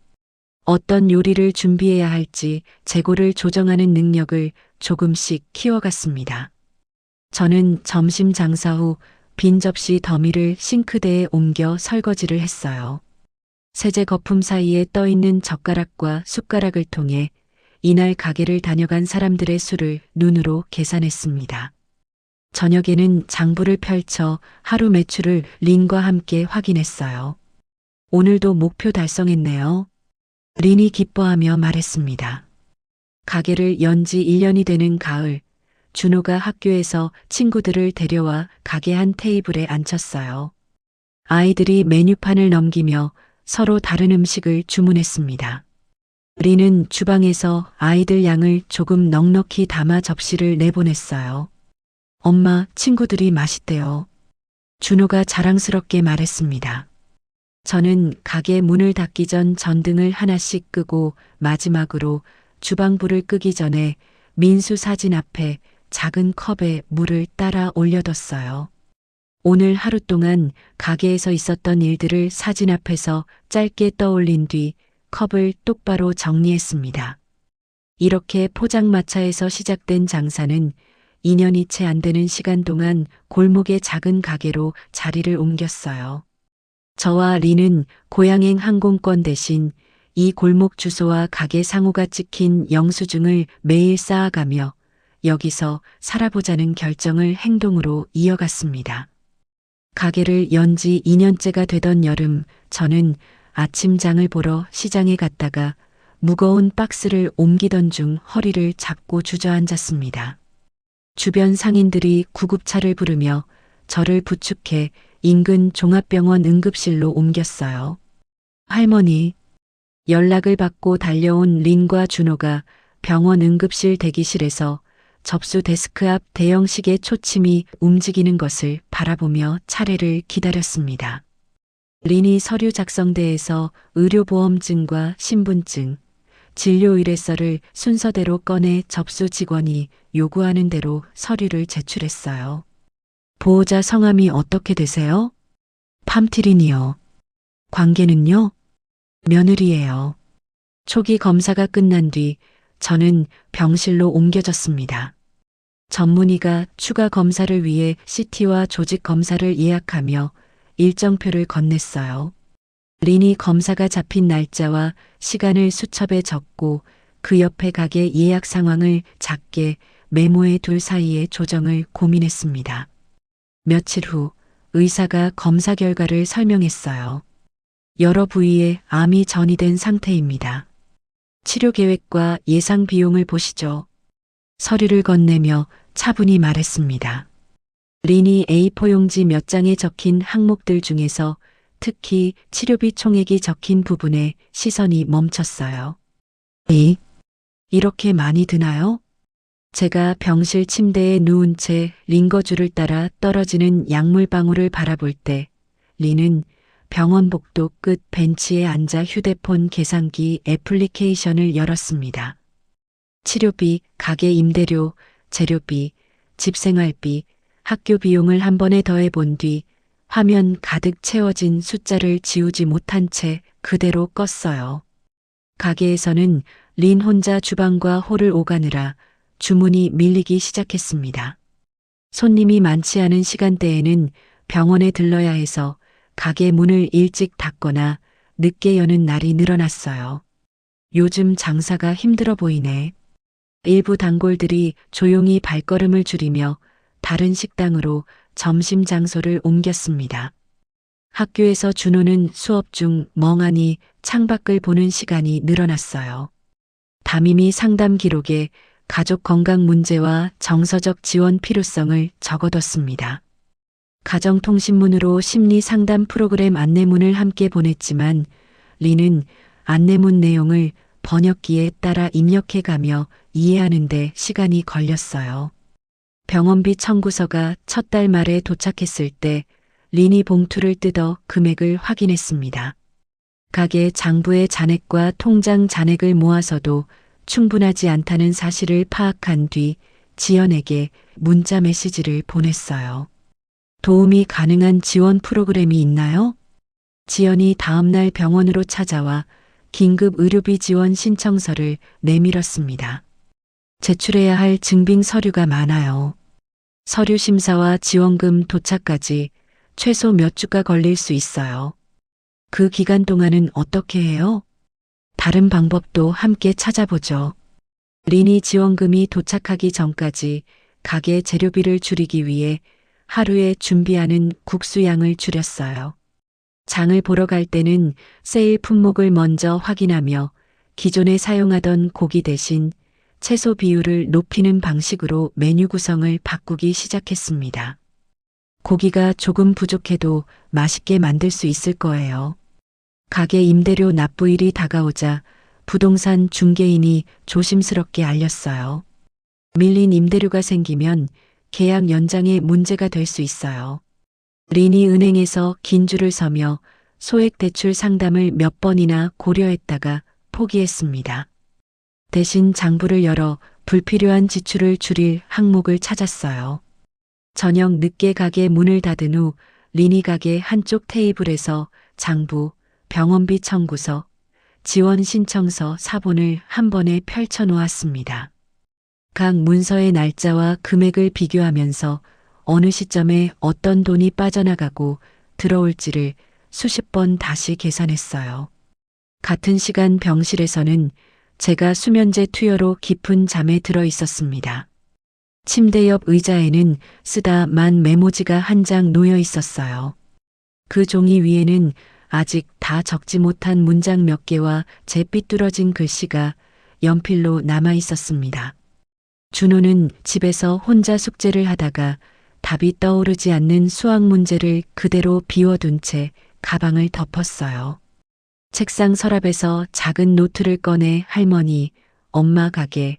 어떤 요리를 준비해야 할지 재고를 조정하는 능력을 조금씩 키워갔습니다. 저는 점심 장사 후 빈 접시 더미를 싱크대에 옮겨 설거지를 했어요. 세제 거품 사이에 떠있는 젓가락과 숟가락을 통해 이날 가게를 다녀간 사람들의 수를 눈으로 계산했습니다. 저녁에는 장부를 펼쳐 하루 매출을 린과 함께 확인했어요. 오늘도 목표 달성했네요. 린이 기뻐하며 말했습니다. 가게를 연 지 1년이 되는 가을, 준호가 학교에서 친구들을 데려와 가게 한 테이블에 앉혔어요. 아이들이 메뉴판을 넘기며 서로 다른 음식을 주문했습니다. 린은 주방에서 아이들 양을 조금 넉넉히 담아 접시를 내보냈어요. 엄마, 친구들이 맛있대요. 준호가 자랑스럽게 말했습니다. 저는 가게 문을 닫기 전 전등을 하나씩 끄고 마지막으로 주방불을 끄기 전에 민수 사진 앞에 작은 컵에 물을 따라 올려뒀어요. 오늘 하루 동안 가게에서 있었던 일들을 사진 앞에서 짧게 떠올린 뒤 컵을 똑바로 정리했습니다. 이렇게 포장마차에서 시작된 장사는 2년이 채 안 되는 시간 동안 골목의 작은 가게로 자리를 옮겼어요. 저와 린은 고양행 항공권 대신 이 골목 주소와 가게 상호가 찍힌 영수증을 매일 쌓아가며 여기서 살아보자는 결정을 행동으로 이어갔습니다. 가게를 연 지 2년째가 되던 여름, 저는 아침장을 보러 시장에 갔다가 무거운 박스를 옮기던 중 허리를 잡고 주저앉았습니다. 주변 상인들이 구급차를 부르며 저를 부축해 인근 종합병원 응급실로 옮겼어요. 할머니, 연락을 받고 달려온 린과 준호가 병원 응급실 대기실에서 접수 데스크 앞 대형 시계 초침이 움직이는 것을 바라보며 차례를 기다렸습니다. 린이 서류 작성대에서 의료보험증과 신분증, 진료 의뢰서를 순서대로 꺼내 접수 직원이 요구하는 대로 서류를 제출했어요. 보호자 성함이 어떻게 되세요? 팜티린이요. 관계는요? 며느리예요. 초기 검사가 끝난 뒤 저는 병실로 옮겨졌습니다. 전문의가 추가 검사를 위해 CT와 조직 검사를 예약하며 일정표를 건넸어요. 린이 검사가 잡힌 날짜와 시간을 수첩에 적고 그 옆에 가게 예약 상황을 작게 메모에 둘 사이에 조정을 고민했습니다. 며칠 후 의사가 검사 결과를 설명했어요. 여러 부위에 암이 전이된 상태입니다. 치료 계획과 예상 비용을 보시죠. 서류를 건네며 차분히 말했습니다. 린이 A4 용지 몇 장에 적힌 항목들 중에서 특히 치료비 총액이 적힌 부분에 시선이 멈췄어요. 이렇게 많이 드나요? 제가 병실 침대에 누운 채 링거줄을 따라 떨어지는 약물 방울을 바라볼 때 린은 병원 복도 끝 벤치에 앉아 휴대폰 계산기 애플리케이션을 열었습니다. 치료비, 가게 임대료, 재료비, 집생활비, 학교 비용을 한 번에 더해 본 뒤 화면 가득 채워진 숫자를 지우지 못한 채 그대로 껐어요. 가게에서는 린 혼자 주방과 홀을 오가느라 주문이 밀리기 시작했습니다. 손님이 많지 않은 시간대에는 병원에 들러야 해서 가게 문을 일찍 닫거나 늦게 여는 날이 늘어났어요. 요즘 장사가 힘들어 보이네. 일부 단골들이 조용히 발걸음을 줄이며 다른 식당으로 점심 장소를 옮겼습니다. 학교에서 준호는 수업 중 멍하니 창밖을 보는 시간이 늘어났어요. 담임이 상담 기록에 가족 건강 문제와 정서적 지원 필요성을 적어뒀습니다. 가정통신문으로 심리 상담 프로그램 안내문을 함께 보냈지만 린은 안내문 내용을 번역기에 따라 입력해가며 이해하는 데 시간이 걸렸어요. 병원비 청구서가 첫 달 말에 도착했을 때 린이 봉투를 뜯어 금액을 확인했습니다. 가게 장부의 잔액과 통장 잔액을 모아서도 충분하지 않다는 사실을 파악한 뒤 지연에게 문자 메시지를 보냈어요. 도움이 가능한 지원 프로그램이 있나요? 지연이 다음날 병원으로 찾아와 긴급 의료비 지원 신청서를 내밀었습니다. 제출해야 할 증빙 서류가 많아요. 서류 심사와 지원금 도착까지 최소 몇 주가 걸릴 수 있어요. 그 기간 동안은 어떻게 해요? 다른 방법도 함께 찾아보죠. 린이 지원금이 도착하기 전까지 가게 재료비를 줄이기 위해 하루에 준비하는 국수 양을 줄였어요. 장을 보러 갈 때는 세일 품목을 먼저 확인하며 기존에 사용하던 고기 대신 채소 비율을 높이는 방식으로 메뉴 구성을 바꾸기 시작했습니다. 고기가 조금 부족해도 맛있게 만들 수 있을 거예요. 가게 임대료 납부일이 다가오자 부동산 중개인이 조심스럽게 알렸어요. 밀린 임대료가 생기면 계약 연장에 문제가 될 수 있어요. 린이 은행에서 긴 줄을 서며 소액 대출 상담을 몇 번이나 고려했다가 포기했습니다. 대신 장부를 열어 불필요한 지출을 줄일 항목을 찾았어요. 저녁 늦게 가게 문을 닫은 후 린이 가게 한쪽 테이블에서 장부, 병원비 청구서, 지원 신청서 사본을 한 번에 펼쳐 놓았습니다. 각 문서의 날짜와 금액을 비교하면서 어느 시점에 어떤 돈이 빠져나가고 들어올지를 수십 번 다시 계산했어요. 같은 시간 병실에서는 제가 수면제 투여로 깊은 잠에 들어 있었습니다. 침대 옆 의자에는 쓰다만 메모지가 한 장 놓여 있었어요. 그 종이 위에는 아직 다 적지 못한 문장 몇 개와 제 삐뚤어진 글씨가 연필로 남아 있었습니다. 준호는 집에서 혼자 숙제를 하다가 답이 떠오르지 않는 수학 문제를 그대로 비워둔 채 가방을 덮었어요. 책상 서랍에서 작은 노트를 꺼내 할머니, 엄마 가게,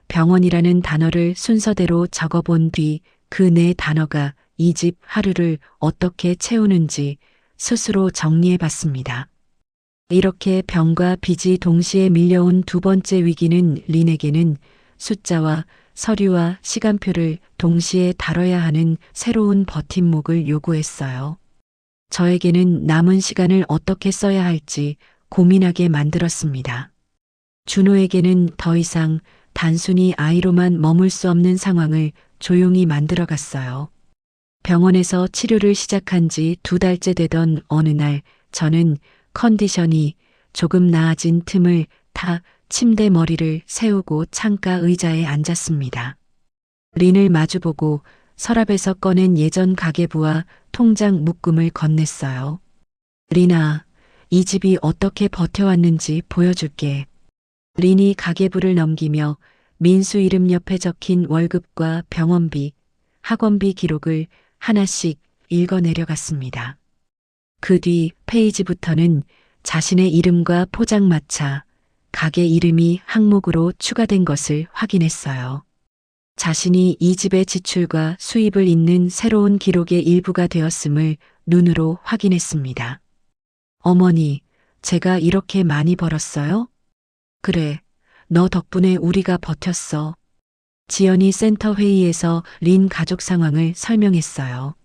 병원이라는 단어를 순서대로 적어본 뒤 그 네 단어가 이 집 하루를 어떻게 채우는지 스스로 정리해 봤습니다. 이렇게 병과 빚이 동시에 밀려온 두 번째 위기는 린에게는 숫자와 서류와 시간표를 동시에 다뤄야 하는 새로운 버팀목을 요구했어요. 저에게는 남은 시간을 어떻게 써야 할지 고민하게 만들었습니다. 준호에게는 더 이상 단순히 아이로만 머물 수 없는 상황을 조용히 만들어갔어요. 병원에서 치료를 시작한 지 2달째 되던 어느 날 저는 컨디션이 조금 나아진 틈을 타 침대 머리를 세우고 창가 의자에 앉았습니다. 린을 마주보고 서랍에서 꺼낸 예전 가계부와 통장 묶음을 건넸어요. 린아, 이 집이 어떻게 버텨왔는지 보여줄게. 린이 가계부를 넘기며 민수 이름 옆에 적힌 월급과 병원비, 학원비 기록을 하나씩 읽어 내려갔습니다. 그 뒤 페이지부터는 자신의 이름과 포장마차, 가게 이름이 항목으로 추가된 것을 확인했어요. 자신이 이 집의 지출과 수입을 잇는 새로운 기록의 일부가 되었음을 눈으로 확인했습니다. 어머니, 제가 이렇게 많이 벌었어요? 그래, 너 덕분에 우리가 버텼어. 지연이 센터 회의에서 린 가족 상황을 설명했어요.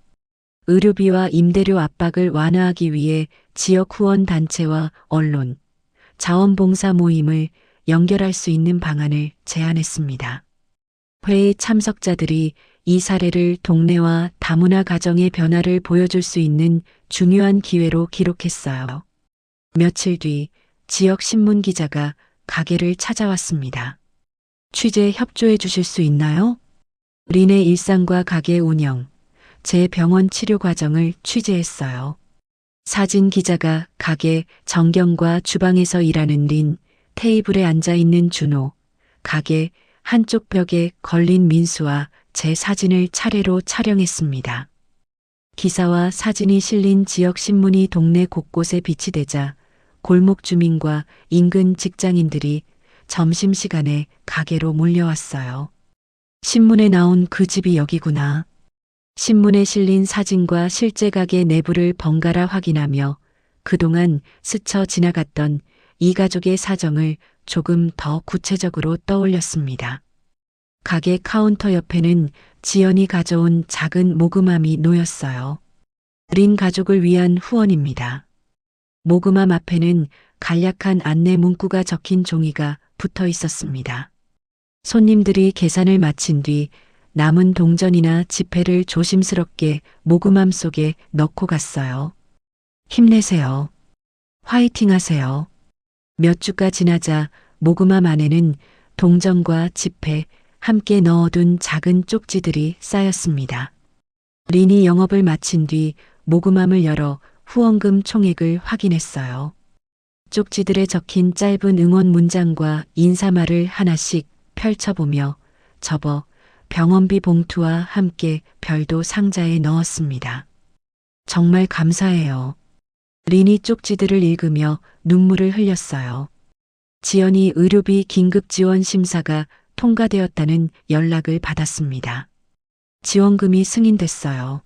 의료비와 임대료 압박을 완화하기 위해 지역 후원 단체와 언론, 자원봉사 모임을 연결할 수 있는 방안을 제안했습니다. 회의 참석자들이 이 사례를 동네와 다문화 가정의 변화를 보여줄 수 있는 중요한 기회로 기록했어요. 며칠 뒤 지역 신문 기자가 가게를 찾아왔습니다. 취재 협조해 주실 수 있나요? 린의 일상과 가게 운영, 제 병원 치료 과정을 취재했어요. 사진 기자가 가게 정경과 주방에서 일하는 린, 테이블에 앉아 있는 준호, 가게 한쪽 벽에 걸린 민수와 제 사진을 차례로 촬영했습니다. 기사와 사진이 실린 지역 신문이 동네 곳곳에 비치되자 골목 주민과 인근 직장인들이 점심시간에 가게로 몰려왔어요. 신문에 나온 그 집이 여기구나. 신문에 실린 사진과 실제 가게 내부를 번갈아 확인하며 그동안 스쳐 지나갔던 이 가족의 사정을 조금 더 구체적으로 떠올렸습니다. 가게 카운터 옆에는 지연이 가져온 작은 모금함이 놓였어요. 린 가족을 위한 후원입니다. 모금함 앞에는 간략한 안내 문구가 적힌 종이가 붙어 있었습니다. 손님들이 계산을 마친 뒤 남은 동전이나 지폐를 조심스럽게 모금함 속에 넣고 갔어요. 힘내세요. 화이팅 하세요. 몇 주가 지나자 모금함 안에는 동전과 지폐, 함께 넣어둔 작은 쪽지들이 쌓였습니다. 린이 영업을 마친 뒤 모금함을 열어 후원금 총액을 확인했어요. 쪽지들에 적힌 짧은 응원 문장과 인사말을 하나씩 펼쳐보며 접어 병원비 봉투와 함께 별도 상자에 넣었습니다. 정말 감사해요. 린이 쪽지들을 읽으며 눈물을 흘렸어요. 지연이 의료비 긴급 지원 심사가 통과되었다는 연락을 받았습니다. 지원금이 승인됐어요.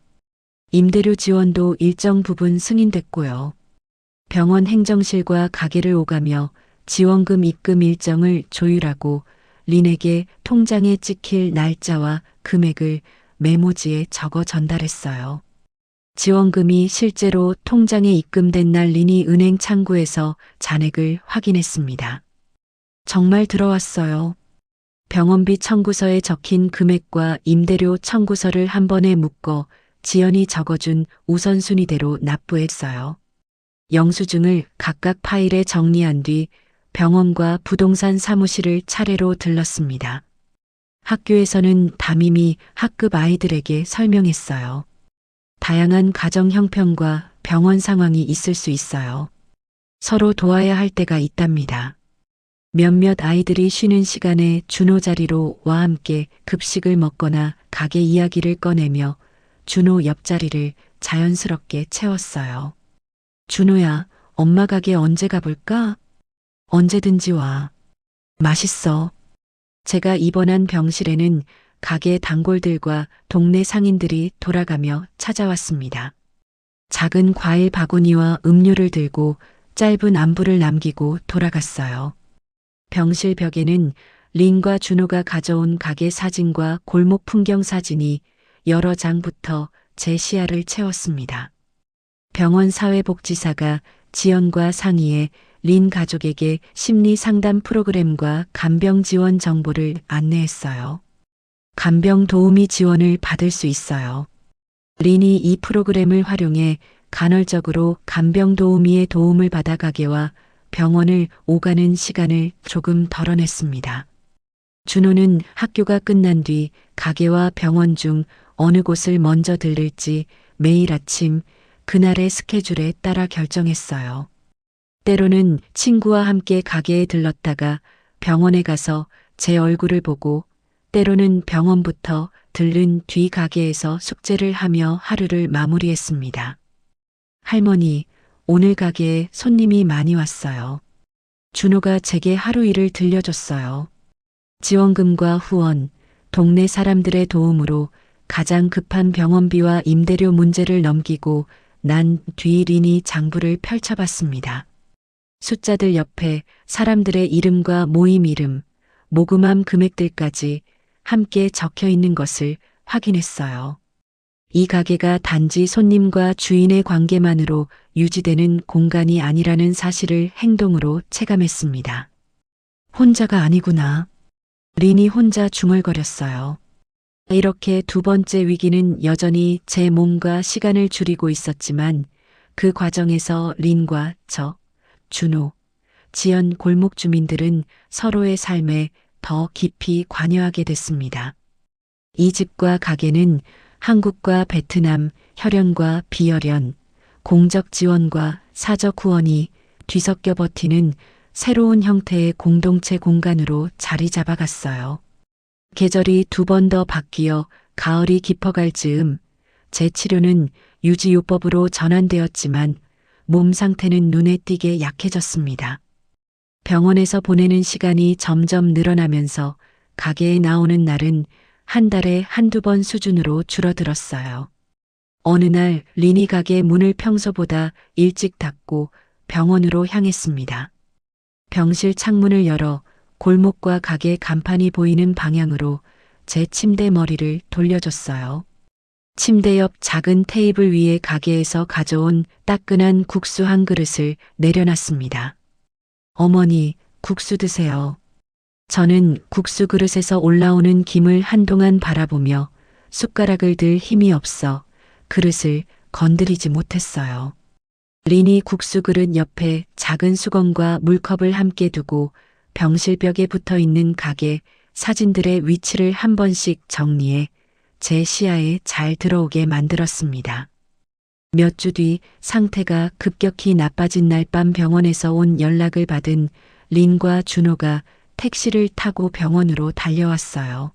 임대료 지원도 일정 부분 승인됐고요. 병원 행정실과 가게를 오가며 지원금 입금 일정을 조율하고 린에게 통장에 찍힐 날짜와 금액을 메모지에 적어 전달했어요. 지원금이 실제로 통장에 입금된 날 린이 은행 창구에서 잔액을 확인했습니다. 정말 들어왔어요. 병원비 청구서에 적힌 금액과 임대료 청구서를 한 번에 묶어 지연이 적어준 우선순위대로 납부했어요. 영수증을 각각 파일에 정리한 뒤 병원과 부동산 사무실을 차례로 들렀습니다. 학교에서는 담임이 학급 아이들에게 설명했어요. 다양한 가정 형편과 병원 상황이 있을 수 있어요. 서로 도와야 할 때가 있답니다. 몇몇 아이들이 쉬는 시간에 준호 자리로 와 함께 급식을 먹거나 가게 이야기를 꺼내며 준호 옆자리를 자연스럽게 채웠어요. 준호야, 엄마 가게 언제 가볼까? 언제든지 와. 맛있어. 제가 입원한 병실에는 가게 단골들과 동네 상인들이 돌아가며 찾아왔습니다. 작은 과일 바구니와 음료를 들고 짧은 안부를 남기고 돌아갔어요. 병실 벽에는 린과 준호가 가져온 가게 사진과 골목 풍경 사진이 여러 장 붙어 제 시야를 채웠습니다. 병원 사회복지사가 지연과 상의해 린 가족에게 심리 상담 프로그램과 간병 지원 정보를 안내했어요. 간병 도우미 지원을 받을 수 있어요. 린이 이 프로그램을 활용해 간헐적으로 간병 도우미의 도움을 받아 가게와 병원을 오가는 시간을 조금 덜어냈습니다. 준호는 학교가 끝난 뒤 가게와 병원 중 어느 곳을 먼저 들를지 매일 아침 그날의 스케줄에 따라 결정했어요. 때로는 친구와 함께 가게에 들렀다가 병원에 가서 제 얼굴을 보고 때로는 병원부터 들른 뒤 가게에서 숙제를 하며 하루를 마무리했습니다. 할머니, 오늘 가게에 손님이 많이 왔어요. 준호가 제게 하루 일을 들려줬어요. 지원금과 후원, 동네 사람들의 도움으로 가장 급한 병원비와 임대료 문제를 넘기고 난 뒤 린이 장부를 펼쳐봤습니다. 숫자들 옆에 사람들의 이름과 모임 이름, 모금함 금액들까지 함께 적혀 있는 것을 확인했어요. 이 가게가 단지 손님과 주인의 관계만으로 유지되는 공간이 아니라는 사실을 행동으로 체감했습니다. 혼자가 아니구나. 린이 혼자 중얼거렸어요. 이렇게 두 번째 위기는 여전히 제 몸과 시간을 줄이고 있었지만 그 과정에서 린과 저, 준호, 지연 골목 주민들은 서로의 삶에 더 깊이 관여하게 됐습니다. 이 집과 가게는 한국과 베트남, 혈연과 비혈연, 공적 지원과 사적 후원이 뒤섞여 버티는 새로운 형태의 공동체 공간으로 자리 잡아갔어요. 계절이 두 번 더 바뀌어 가을이 깊어갈 즈음 제 치료는 유지요법으로 전환되었지만 몸 상태는 눈에 띄게 약해졌습니다. 병원에서 보내는 시간이 점점 늘어나면서 가게에 나오는 날은 한 달에 한두 번 수준으로 줄어들었어요. 어느 날 린이 가게 문을 평소보다 일찍 닫고 병원으로 향했습니다. 병실 창문을 열어 골목과 가게 간판이 보이는 방향으로 제 침대 머리를 돌려줬어요. 침대 옆 작은 테이블 위에 가게에서 가져온 따끈한 국수 한 그릇을 내려놨습니다. 어머니, 국수 드세요. 저는 국수 그릇에서 올라오는 김을 한동안 바라보며 숟가락을 들 힘이 없어 그릇을 건드리지 못했어요. 린이 국수 그릇 옆에 작은 수건과 물컵을 함께 두고 병실벽에 붙어 있는 가게 사진들의 위치를 한 번씩 정리해 제 시야에 잘 들어오게 만들었습니다. 몇 주 뒤 상태가 급격히 나빠진 날 밤 병원에서 온 연락을 받은 린과 준호가 택시를 타고 병원으로 달려왔어요.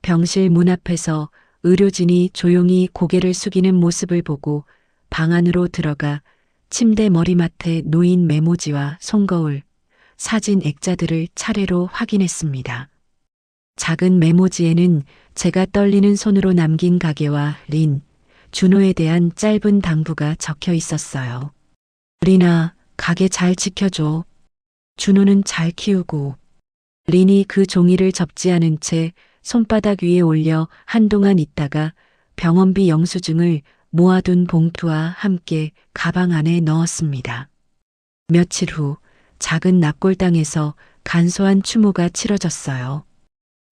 병실 문 앞에서 의료진이 조용히 고개를 숙이는 모습을 보고 방 안으로 들어가 침대 머리맡에 놓인 메모지와 손거울, 사진 액자들을 차례로 확인했습니다. 작은 메모지에는 제가 떨리는 손으로 남긴 가게와 린, 준호에 대한 짧은 당부가 적혀 있었어요. 린아, 가게 잘 지켜줘. 준호는 잘 키우고. 린이 그 종이를 접지 않은 채 손바닥 위에 올려 한동안 있다가 병원비 영수증을 모아둔 봉투와 함께 가방 안에 넣었습니다. 며칠 후 작은 납골당에서 간소한 추모가 치러졌어요.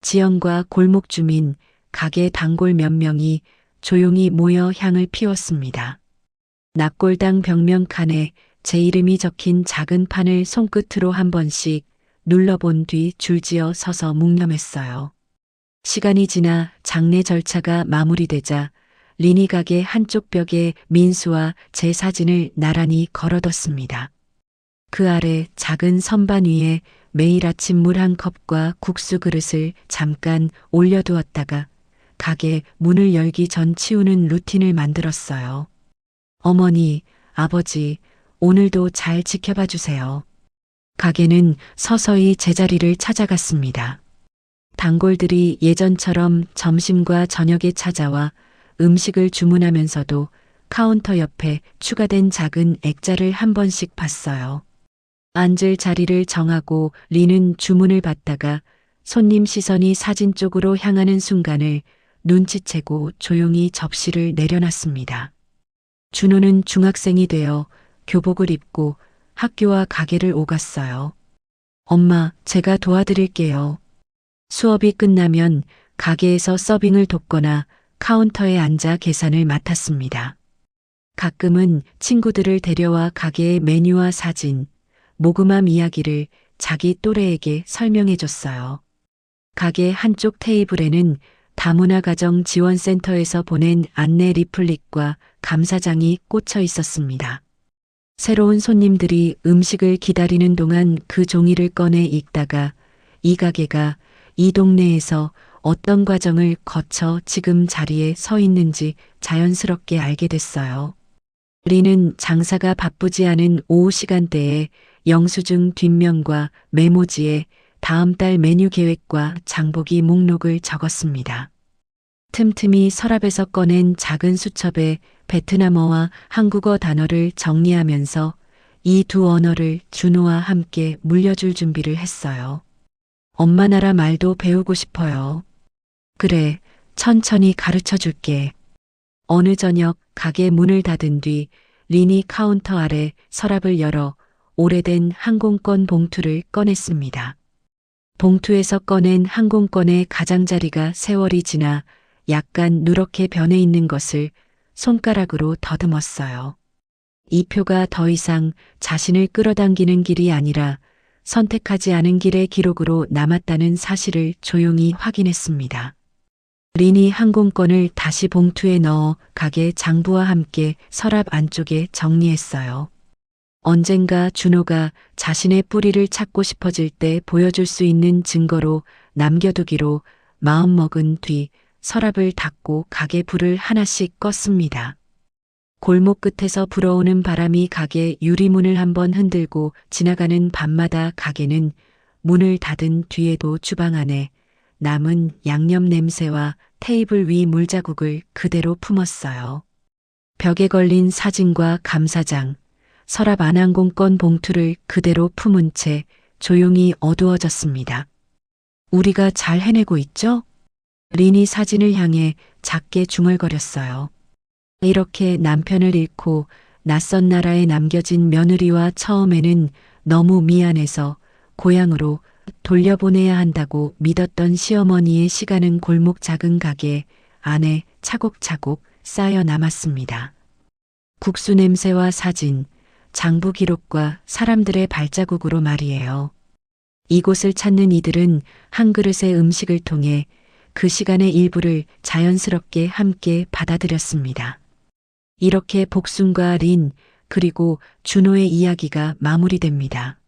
지연과 골목 주민, 가게 단골 몇 명이 조용히 모여 향을 피웠습니다. 납골당 벽면 칸에 제 이름이 적힌 작은 판을 손끝으로 한 번씩 눌러본 뒤 줄지어 서서 묵념했어요. 시간이 지나 장례 절차가 마무리되자 린이 가게 한쪽 벽에 민수와 제 사진을 나란히 걸어뒀습니다. 그 아래 작은 선반 위에 매일 아침 물 한 컵과 국수 그릇을 잠깐 올려두었다가 가게 문을 열기 전 치우는 루틴을 만들었어요. 어머니, 아버지, 오늘도 잘 지켜봐 주세요. 가게는 서서히 제자리를 찾아갔습니다. 단골들이 예전처럼 점심과 저녁에 찾아와 음식을 주문하면서도 카운터 옆에 추가된 작은 액자를 한 번씩 봤어요. 앉을 자리를 정하고 린은 주문을 받다가 손님 시선이 사진 쪽으로 향하는 순간을 눈치채고 조용히 접시를 내려놨습니다. 준호는 중학생이 되어 교복을 입고 학교와 가게를 오갔어요. 엄마, 제가 도와드릴게요. 수업이 끝나면 가게에서 서빙을 돕거나 카운터에 앉아 계산을 맡았습니다. 가끔은 친구들을 데려와 가게의 메뉴와 사진, 모금함 이야기를 자기 또래에게 설명해 줬어요. 가게 한쪽 테이블에는 다문화 가정 지원센터에서 보낸 안내 리플릿과 감사장이 꽂혀 있었습니다. 새로운 손님들이 음식을 기다리는 동안 그 종이를 꺼내 읽다가 이 가게가 이 동네에서 어떤 과정을 거쳐 지금 자리에 서 있는지 자연스럽게 알게 됐어요. 린은 장사가 바쁘지 않은 오후 시간대에 영수증 뒷면과 메모지에 다음 달 메뉴 계획과 장보기 목록을 적었습니다. 틈틈이 서랍에서 꺼낸 작은 수첩에 베트남어와 한국어 단어를 정리하면서 이 두 언어를 준호와 함께 물려줄 준비를 했어요. 엄마 나라 말도 배우고 싶어요. 그래, 천천히 가르쳐 줄게. 어느 저녁 가게 문을 닫은 뒤 린이 카운터 아래 서랍을 열어 오래된 항공권 봉투를 꺼냈습니다. 봉투에서 꺼낸 항공권의 가장자리가 세월이 지나 약간 누렇게 변해 있는 것을 손가락으로 더듬었어요. 이 표가 더 이상 자신을 끌어당기는 길이 아니라 선택하지 않은 길의 기록으로 남았다는 사실을 조용히 확인했습니다. 린이 항공권을 다시 봉투에 넣어 가게 장부와 함께 서랍 안쪽에 정리했어요. 언젠가 준호가 자신의 뿌리를 찾고 싶어질 때 보여줄 수 있는 증거로 남겨두기로 마음먹은 뒤 서랍을 닫고 가게 불을 하나씩 껐습니다. 골목 끝에서 불어오는 바람이 가게 유리문을 한번 흔들고 지나가는 밤마다 가게는 문을 닫은 뒤에도 주방 안에 남은 양념 냄새와 테이블 위 물자국을 그대로 품었어요. 벽에 걸린 사진과 감사장, 서랍 안 항공권 봉투를 그대로 품은 채 조용히 어두워졌습니다. 우리가 잘 해내고 있죠? 린이 사진을 향해 작게 중얼거렸어요. 이렇게 남편을 잃고 낯선 나라에 남겨진 며느리와 처음에는 너무 미안해서 고향으로 돌려보내야 한다고 믿었던 시어머니의 시간은 골목 작은 가게 안에 차곡차곡 쌓여 남았습니다. 국수 냄새와 사진, 장부 기록과 사람들의 발자국으로 말이에요. 이곳을 찾는 이들은 한 그릇의 음식을 통해 그 시간의 일부를 자연스럽게 함께 받아들였습니다. 이렇게 복순과 린, 그리고 준호의 이야기가 마무리됩니다.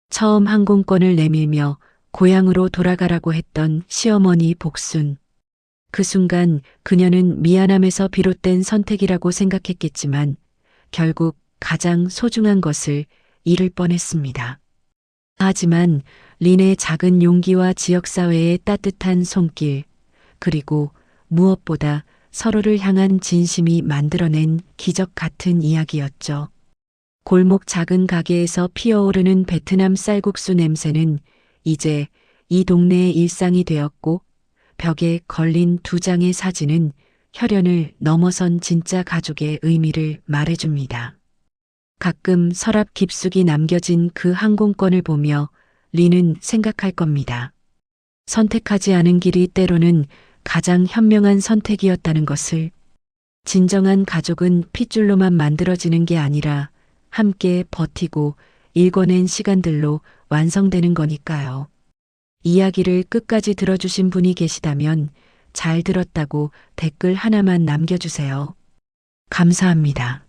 처음 항공권을 내밀며 고향으로 돌아가라고 했던 시어머니 복순. 그 순간 그녀는 미안함에서 비롯된 선택이라고 생각했겠지만 결국 가장 소중한 것을 잃을 뻔했습니다. 하지만 린의 작은 용기와 지역사회의 따뜻한 손길, 그리고 무엇보다 서로를 향한 진심이 만들어낸 기적 같은 이야기였죠. 골목 작은 가게에서 피어오르는 베트남 쌀국수 냄새는 이제 이 동네의 일상이 되었고, 벽에 걸린 두 장의 사진은 혈연을 넘어선 진짜 가족의 의미를 말해줍니다. 가끔 서랍 깊숙이 남겨진 그 항공권을 보며 린은 생각할 겁니다. 선택하지 않은 길이 때로는 가장 현명한 선택이었다는 것을. 진정한 가족은 핏줄로만 만들어지는 게 아니라 함께 버티고 일궈낸 시간들로 완성되는 거니까요. 이야기를 끝까지 들어주신 분이 계시다면 잘 들었다고 댓글 하나만 남겨주세요. 감사합니다.